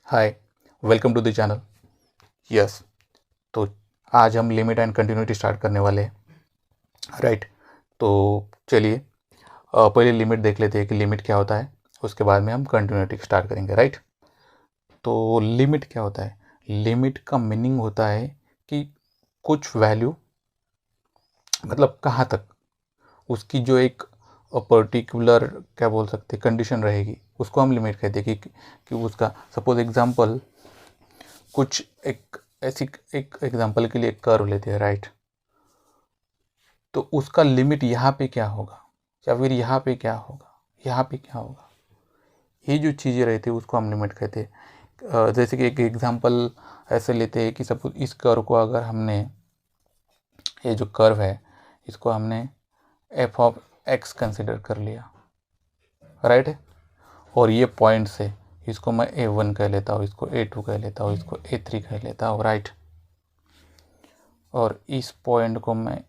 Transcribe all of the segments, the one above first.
Hi, welcome to the channel. Yes, तो आज हम लिमिट एंड कंटिन्यूटी स्टार्ट करने वाले हैं। राइट, तो चलिए पहले लिमिट देख लेते हैं कि लिमिट क्या होता है। उसके बाद में हम कंटिन्यूटी स्टार्ट करेंगे। राइट, तो लिमिट क्या होता है? लिमिट का मीनिंग होता है कि कुछ वैल्यू, मतलब कहाँ तक उसकी जो एक पर्टिकुलर क्या बोल सकते कंडीशन रहेगी, उसको हम लिमिट कहते हैं। कि उसका सपोज एग्जांपल, कुछ एक ऐसी एक एग्जांपल के लिए एक कर्व लेते हैं। राइट, तो उसका लिमिट यहाँ पे क्या होगा या फिर यहाँ पे क्या होगा, यहाँ पे क्या होगा, ये जो चीज़ें रहती है उसको हम लिमिट कहते हैं। जैसे कि एक एग्जांपल ऐसे लेते हैं कि सपोज इस कर्व को अगर हमने, ये जो कर्व है इसको हमने एफ ऑफ एक्स कंसिडर कर लिया। राइट है, और ये पॉइंट्स है, इसको मैं A1 कह लेता हूँ, इसको A2 कह लेता हूँ, इसको A3 कह लेता हूँ। राइट, और इस पॉइंट को मैं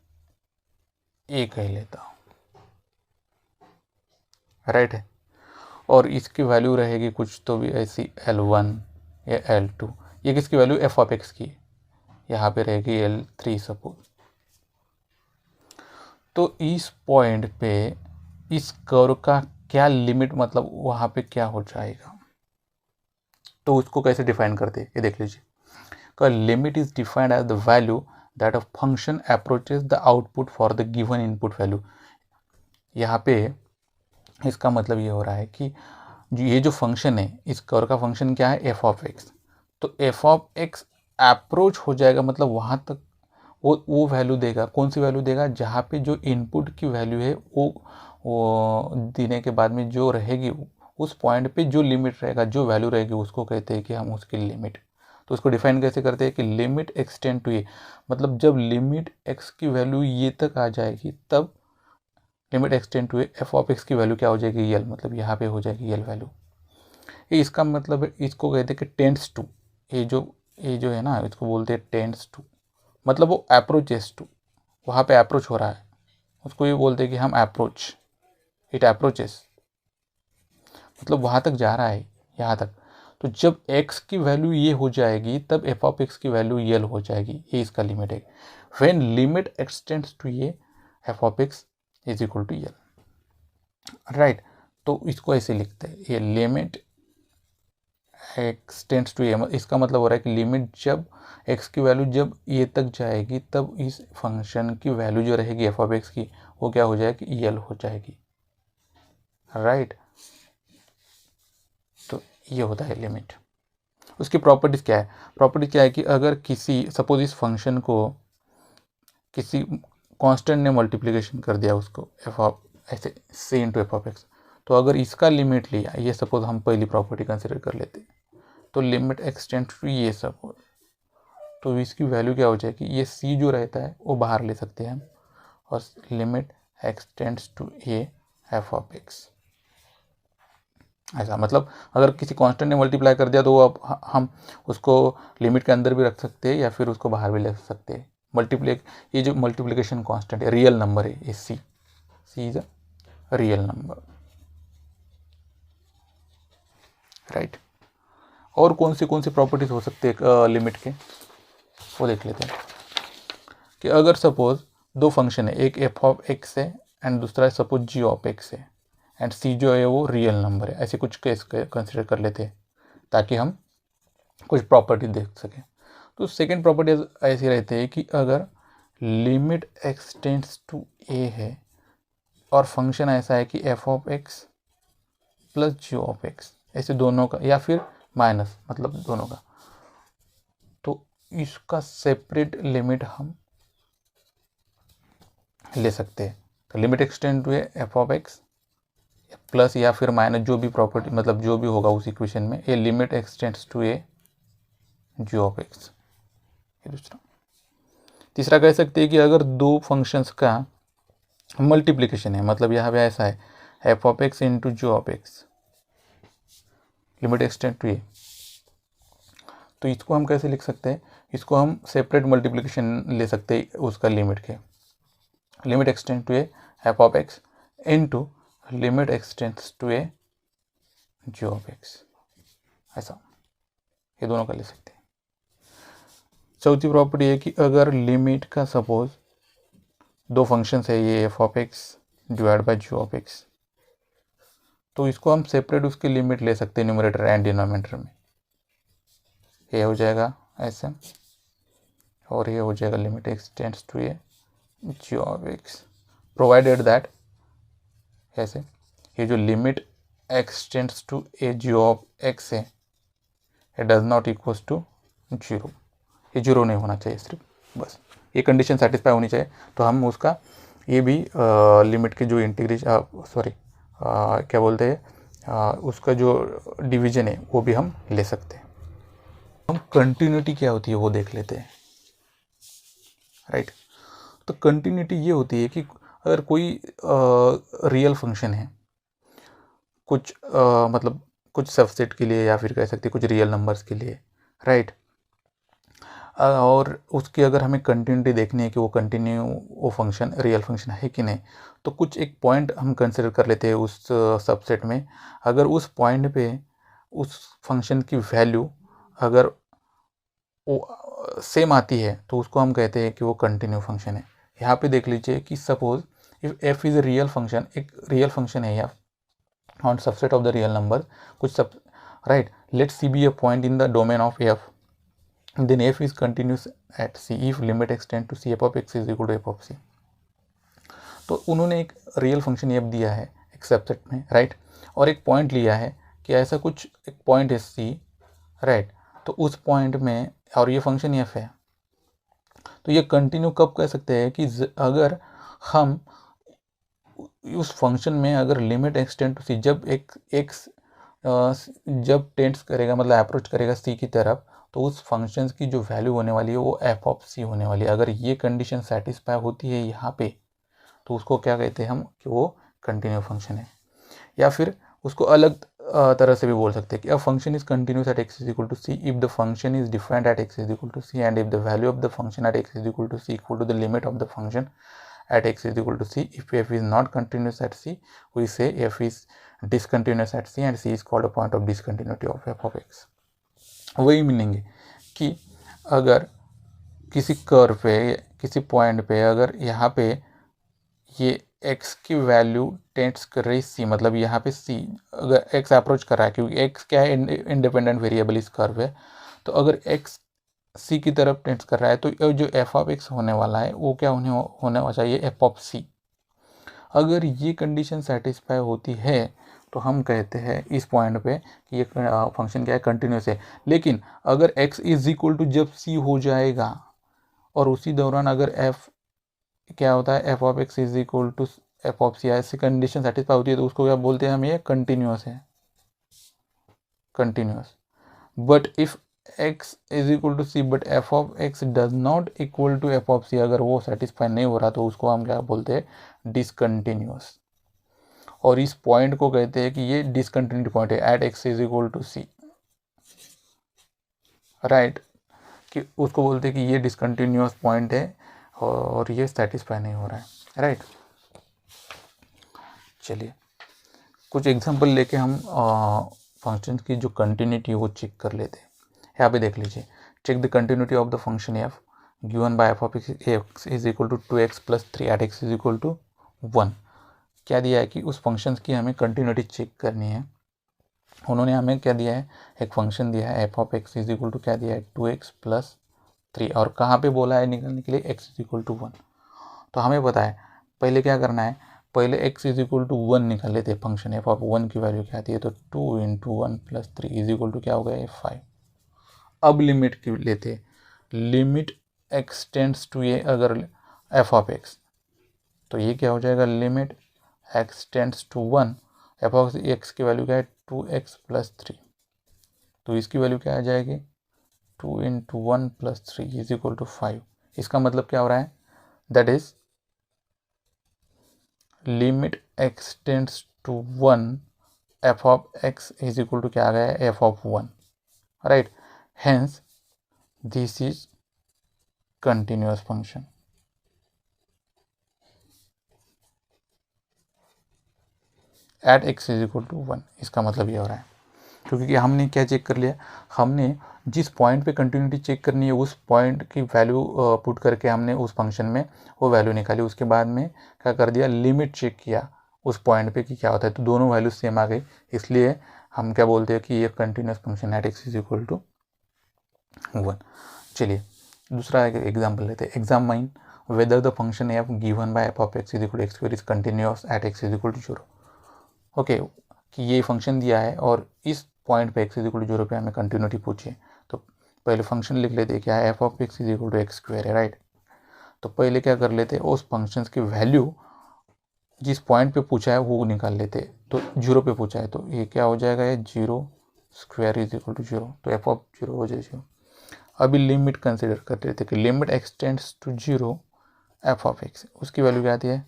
ए कह लेता हूँ। राइट है, और इसकी वैल्यू रहेगी कुछ तो भी ऐसी L1 या L2। ये किसकी वैल्यू? एफ ऑफ एक्स की। यहाँ पे रहेगी L3 सपोज। तो इस पॉइंट पे इस कर्व का क्या लिमिट, मतलब वहाँ पे क्या हो जाएगा, तो उसको कैसे डिफाइन करते हैं ये देख लीजिए। का limit is defined as the value that a function approaches the output for the given input value. यहाँ पे इसका मतलब ये हो रहा है कि ये जो फंक्शन है, इस कर्व का फंक्शन क्या है? F of x. तो एफ ऑफ एक्स अप्रोच हो जाएगा, मतलब वहाँ तक वो वैल्यू देगा। कौन सी वैल्यू देगा? जहाँ पे जो इनपुट की वैल्यू है वो देने के बाद में जो रहेगी, उस पॉइंट पे जो लिमिट रहेगा, जो वैल्यू रहेगी, उसको कहते हैं कि हम उसकी लिमिट। तो उसको डिफाइन कैसे करते हैं कि लिमिट एक्सटेंड टू ये, मतलब जब लिमिट एक्स की वैल्यू ये तक आ जाएगी तब limit extend to f of x की वैल्यू क्या हो जाएगी? यल, मतलब यहाँ पे हो जाएगी यल वैल्यू। ये इसका मतलब है, इसको कहते हैं कि टेंड्स टू। ये जो है ना, इसको बोलते हैं टेंड्स टू, मतलब वो अप्रोचेस टू, वहाँ पे अप्रोच हो रहा है, उसको ये बोलते हैं कि हम अप्रोच, इट अप्रोचेस, मतलब वहाँ तक जा रहा है, यहाँ तक। तो जब x की वैल्यू ये हो जाएगी तब एफ ऑफ एक्स की वैल्यू यल हो जाएगी। ये इसका लिमिट है। व्हेन लिमिट एक्सटेंड्स टू ये, f of x is equal to l. Right, तो इसको ऐसे लिखते हैं, ये लिमिट एक्सटेंड्स टू ए, इसका मतलब हो रहा है कि लिमिट जब x की वैल्यू जब ये तक जाएगी तब इस फंक्शन की वैल्यू जो रहेगी एफ ऑफ एक्स की, वो क्या हो जाएगी? यल हो जाएगी। राइट, तो ये होता है लिमिट। उसकी प्रॉपर्टीज क्या है? प्रॉपर्टीज क्या है कि अगर किसी, सपोज इस फंक्शन को किसी कांस्टेंट ने मल्टीप्लिकेशन कर दिया, उसको एफ ऑफ ऐसे सी इंटू एफ ऑफ एक्स, तो अगर इसका लिमिट लिया, ये सपोज हम पहली प्रॉपर्टी कंसिडर कर लेते हैं, तो लिमिट एक्सटेंड टू ये सपोज, तो इसकी वैल्यू क्या हो जाएगी? ये सी जो रहता है वो बाहर ले सकते हैं हम, और limit x tends to a f of x. ऐसा मतलब अगर किसी कांस्टेंट ने मल्टीप्लाई कर दिया तो अब हम उसको लिमिट के अंदर भी रख सकते हैं या फिर उसको बाहर भी ले सकते हैं। ये जो मल्टीप्लिकेशन कांस्टेंट है, रियल नंबर है, ये C is a real number. Right, और कौन सी प्रॉपर्टीज हो सकती है लिमिट के, वो देख लेते हैं। कि अगर सपोज दो फंक्शन है, एक एफ ऑफ एक्स है एंड दूसरा सपोज जी ऑफ एक्स है, एंड सी जो है वो रियल नंबर है, ऐसे कुछ केस कंसिडर कर लेते हैं ताकि हम कुछ प्रॉपर्टी देख सकें। तो सेकेंड प्रॉपर्टी ऐसी रहती है कि अगर लिमिट एक्सटेंड्स टू ए है और फंक्शन ऐसा है कि f of x plus g of x, ऐसे दोनों का, या फिर माइनस, मतलब दोनों का, तो इसका सेपरेट लिमिट हम ले सकते हैं। तो limit extend to f of x plus या फिर माइनस, जो भी प्रॉपर्टी, मतलब जो भी होगा उस इक्वेशन में, ये limit x tends to A ji of x. ये दूसरा। तीसरा कह सकते हैं कि अगर दो फंक्शंस का मल्टीप्लिकेशन है, मतलब यहाँ पे ऐसा है F of x into G of X, limit extend to A, तो इसको हम कैसे लिख सकते हैं? इसको हम सेपरेट मल्टीप्लिकेशन ले सकते हैं उसका लिमिट के, limit extend to a f of x into limit x tends to A ji of x, ऐसा। ये दोनों का ले सकते हैं। चौथी प्रॉपर्टी है कि अगर लिमिट का सपोज दो फंक्शंस है, ये f of x divide by g of x, तो इसको हम सेपरेट उसकी लिमिट ले सकते हैं न्यूमरेटर एंड डिनोमिनेटर में। ये हो जाएगा ऐसे और ये हो जाएगा limit x tends to A ji of X, provided that ऐसे ये जो limit x tends to A ji of X है it does not equals to zero, ये जीरो नहीं होना चाहिए सिर्फ, बस ये कंडीशन सेटिस्फाई होनी चाहिए। तो हम उसका ये भी लिमिट के जो इंटीग्रेशन सॉरी क्या बोलते हैं उसका जो डिवीजन है वो भी हम ले सकते हैं। हम कंटिन्यूटी क्या होती है वो देख लेते हैं, राइट। तो कंटिन्यूटी ये होती है कि अगर कोई रियल फंक्शन है कुछ मतलब कुछ सबसेट के लिए या फिर कह सकते हैं कुछ रियल नंबर्स के लिए, राइट, और उसकी अगर हमें कंटिन्यूटी देखनी है कि वो कंटिन्यू वो फंक्शन रियल फंक्शन है कि नहीं, तो कुछ एक पॉइंट हम कंसिडर कर लेते हैं उस सबसेट में। अगर उस पॉइंट पे उस फंक्शन की वैल्यू अगर वो सेम आती है तो उसको हम कहते हैं कि वो कंटिन्यू फंक्शन है। यहाँ पे देख लीजिए कि suppose if f is a real function, एक रियल फंक्शन है या on subset of the real number कुछ सब, right, let c be a point in the domain of f, then f is continuous at c if limit extend to c f of x is equal to f of c। तो उन्होंने एक real function f दिया है एक subset में, right, और एक point लिया है कि ऐसा कुछ एक पॉइंट है c, राइट, तो उस पॉइंट में और ये फंक्शन f है, तो ये कंटिन्यू कब कह सकते हैं कि अगर हम उस फंक्शन में अगर लिमिट एक्सटेंड टू c, जब एक x जब टेंड्स करेगा मतलब अप्रोच करेगा c की तरफ, तो उस फंक्शन की जो वैल्यू होने वाली है वो एफ ऑफ सी होने वाली है। अगर ये कंडीशन सेटिस्फाई होती है यहाँ पे तो उसको क्या कहते हैं हम कि वो कंटिन्यू फंक्शन है। या फिर उसको अलग तरह से भी बोल सकते हैं कि a function is continuous at x is equal to c if the function is defined at x is equal to c and if the value of the function at x is equal to c equal to the limit of the function at x is equal to c। if f is not continuous at c, we say f is discontinuous at c and c is called a point of discontinuity of f of x। वही meaning है कि अगर किसी curve पे किसी point पे अगर यहाँ पे ये x की वैल्यू टेंड्स कर रही c, मतलब यहाँ पे c अगर x अप्रोच कर रहा है क्योंकि x क्या है इंडिपेंडेंट वेरिएबल इस कर्व है, तो अगर x c की तरफ टेंड्स कर रहा है तो जो f ऑफ x होने वाला है वो क्या होने चाहिए f ऑफ c। अगर ये कंडीशन सेटिस्फाई होती है तो हम कहते हैं इस पॉइंट पे कि ये फंक्शन क्या है कंटिन्यूस है। लेकिन अगर x इज इक्वल टू जब c हो जाएगा और उसी दौरान अगर f क्या होता है f of x is equal to f of c, ऐसी कंडीशन सेटिस्फाई होती है तो उसको क्या बोलते हैं हम, ये कंटिन्यूस है, continuous. But if x is equal to c but f of x does not equal to f of c, अगर वो सेटिस्फाई नहीं हो रहा तो उसको हम क्या बोलते हैं, डिसकंटिन्यूस। और इस पॉइंट को कहते हैं कि ये डिसकंटिन्यूटी पॉइंट है at x is equal to c, right, कि उसको बोलते हैं कि ये डिसकंटिन्यूस पॉइंट है और ये सेटिस्फाई नहीं हो रहा है, राइट। चलिए कुछ एग्जांपल लेके हम फंक्शन की जो कंटिन्यूटी है वो चेक कर लेते हैं। यहाँ पे देख लीजिए, check the continuity of the function f given by f of x is equal to 2x plus 3 at x is equal to 1। क्या दिया है कि उस फंक्शन की हमें कंटिन्यूटी चेक करनी है। उन्होंने हमें क्या दिया है, एक फंक्शन दिया है F of x is equal to क्या दिया है 2x प्लस 3, और कहाँ पे बोला है निकालने के लिए x इज इक्वल टू 1। तो हमें पता है पहले क्या करना है, पहले x इज इक्वल टू 1 निकाल लेते हैं। फंक्शन एफ ऑफ 1 की वैल्यू क्या आती है, तो 2 into 1 plus 3 is equal to क्या हो गया 5। अब लिमिट की लेते, लिमिट एक्सटेंड्स टू ये अगर एफ ऑफ एक्स, तो ये क्या हो जाएगा, limit x tends to 1, f of x की वैल्यू क्या है 2x प्लस 3, तो इसकी वैल्यू क्या आ जाएगी 2 into 1 plus 3 is equal to 5। इसका मतलब क्या हो रहा है, that is limit x tends to 1 f of x is equal to क्या आ गया f of 1, right. hence this is continuous function। at x is equal to 1, इसका मतलब ये हो रहा है। क्योंकि हमने क्या चेक कर लिया, हमने जिस पॉइंट पे कंटिन्यूटी चेक करनी है उस पॉइंट की वैल्यू पुट करके हमने उस फंक्शन में वो वैल्यू निकाली। उसके बाद में क्या कर दिया, लिमिट चेक किया उस पॉइंट पे कि क्या होता है, तो दोनों वैल्यू सेम आ गई, इसलिए हम क्या बोलते हैं कि ये continuous function at x is equal to 1। चलिए दूसरा एग्जाम्पल लेते हैं। Examine whether the function f given by f of x is equal to x square is continuous at x is equal to 0। Okay, कि ये function दिया है और इस पॉइंट पे एक्स इज इक्वल टू 0 पे हमें कंटिन्यूटी पूछिए, तो पहले फंक्शन लिख लेते हैं, क्या है, F of x is equal to x square है, राइट। तो पहले क्या कर लेते हैं, उस फंक्शन की वैल्यू जिस पॉइंट पे पूछा है वो निकाल लेते, तो 0 पे पूछा है, तो ये क्या हो जाएगा, ये 0 स्क्वायर इज इक्वल टू 0, तो एफ ऑफ 0 हो जाए 0। अभी लिमिट कंसिडर कर लेते कि limit x tends to 0 f of x, उसकी वैल्यू क्या आती है,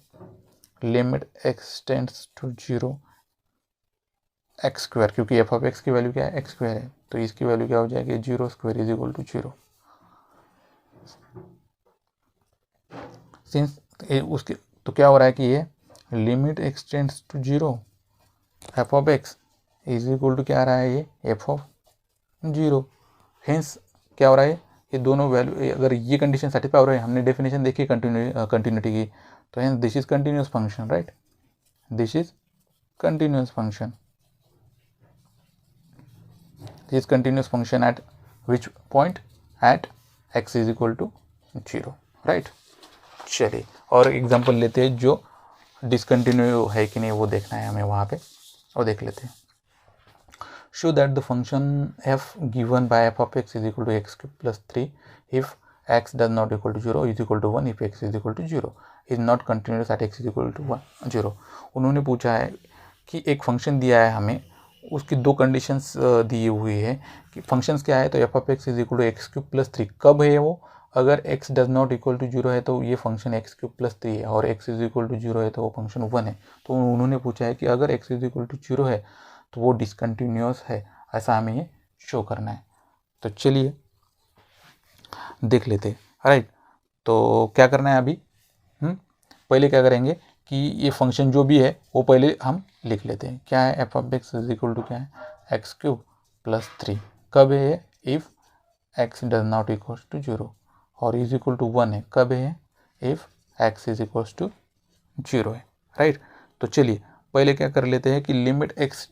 limit x tends to 0 x square, क्योंकि एफ ऑफ एक्स की वैल्यू क्या है, एक्स स्क्वायर है, तो इसकी वैल्यू क्या हो जाएगी, 0 square is equal to 0। Since उसके तो क्या हो रहा है कि ये limit x tends to 0 f of x is equal to क्या आ रहा है, ये एफ ऑफ 0। हेंस क्या हो रहा है, ये दोनों वैल्यू अगर ये कंडीशन सेटिस्फाई हो रहा है, हमने डेफिनेशन देखी कंटिन्यूटी की, तो hence this is continuous function, right, this is continuous function, this continuous function at which point, at x is equal to 0, right. चलिए और एग्जांपल लेते हैं जो डिसकंटिन्यू है कि नहीं वो देखना है हमें वहाँ पे, और देख लेते हैं। Show that the function f given by f of x is equal to x cube plus 3 if x does not equal to 0 is equal to 1 if x is equal to 0 is not continuous at x is equal to 0। उन्होंने पूछा है कि एक function दिया है हमें, उसकी दो कंडीशंस दी हुई है कि फंक्शंस क्या है, तो f of x is equal to x cube plus 3, कब है वो, अगर x does not equal to 0 है तो ये फंक्शन एक्स क्यूब प्लस 3 है, और x इज इक्वल टू 0 है तो वो फंक्शन 1 है। तो उन्होंने पूछा है कि अगर x इज इक्वल टू 0 है तो वो डिसकंटिन्यूअस है, ऐसा हमें ये शो करना है। तो चलिए देख लेते हैं, राइट। तो क्या करना है अभी, पहले क्या करेंगे कि ये फंक्शन जो भी है वो पहले हम लिख लेते हैं, क्या है, F of x is equal to क्या है, एक्स क्यूब प्लस 3, कब है, if x does not equal to 0, और इज इक्वल टू 1 है, कब है, if x is equal to 0 है, राइट। तो चलिए पहले क्या कर लेते हैं कि लिमिट एक्स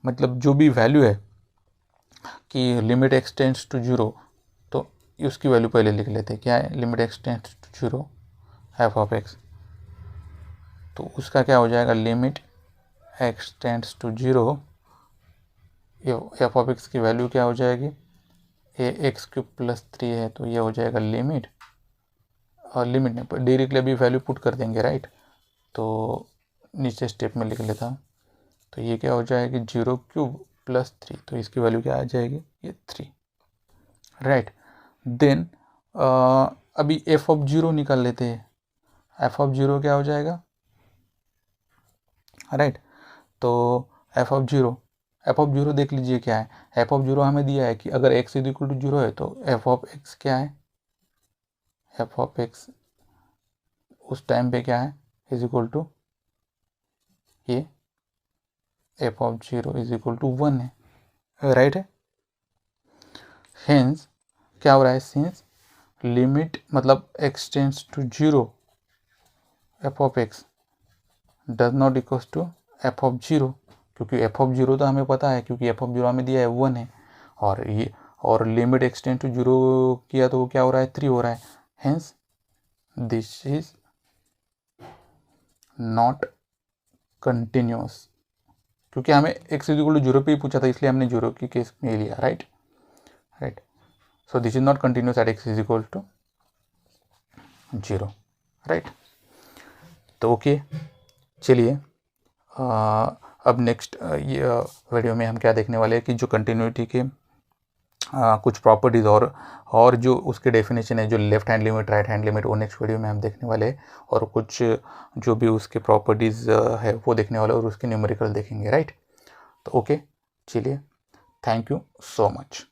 मतलब जो भी वैल्यू है कि लिमिट एक्स टेंड्स टू 0, तो उसकी वैल्यू पहले लिख लेते हैं, क्या है, limit x tends to 0 f of x, तो उसका क्या हो जाएगा, limit x tends to 0 f of x की वैल्यू क्या हो जाएगी, ए एक्स क्यूब प्लस 3 है, तो ये हो जाएगा लिमिट, और लिमिट नहीं डायरेक्टली अभी वैल्यू पुट कर देंगे, राइट। तो नीचे स्टेप में लिख लेता हूँ, तो ये क्या हो जाएगी, 0 क्यूब प्लस 3, तो इसकी वैल्यू क्या आ जाएगी, ये 3, राइट। देन अभी एफ ऑफ 0 निकाल लेते हैं, एफ ऑफ 0 क्या हो जाएगा, राइट। तो एफ ऑफ 0 देख लीजिए क्या है, एफ ऑफ 0 हमें दिया है कि अगर एक्स इज इक्वल टू 0 है तो एफ ऑफ एक्स क्या है, एफ ऑफ एक्स उस टाइम पे क्या है, इज इक्वल टू ये f of 0 is equal to 1 है, राइट है। हेंस क्या हो रहा है, सिंस लिमिट मतलब x tends to 0 f of x does not equal to f of 0, क्योंकि एफ ऑफ 0 तो हमें पता है, क्योंकि एफ ऑफ 0 हमें दिया है 1 है, और ये और लिमिट एक्सटेंड टू 0 किया तो क्या हो रहा है, 3 हो रहा है। Hence this is not continuous, क्योंकि हमें एक्स इज इक्वल टू 0 पे ही पूछा था, इसलिए हमने 0 की केस में लिया, right. So this is not continuous at x is equal to 0, right. तो ओके, चलिए अब नेक्स्ट ये वीडियो में हम क्या देखने वाले हैं कि जो कंटिन्यूटी के कुछ प्रॉपर्टीज़ और जो उसके डेफिनेशन है, जो left hand limit right hand limit, वो नेक्स्ट वीडियो में हम देखने वाले हैं, और कुछ जो भी उसके प्रॉपर्टीज़ है वो देखने वाले, और उसके न्यूमेरिकल देखेंगे, राइट। तो ओके, चलिए, थैंक यू सो मच।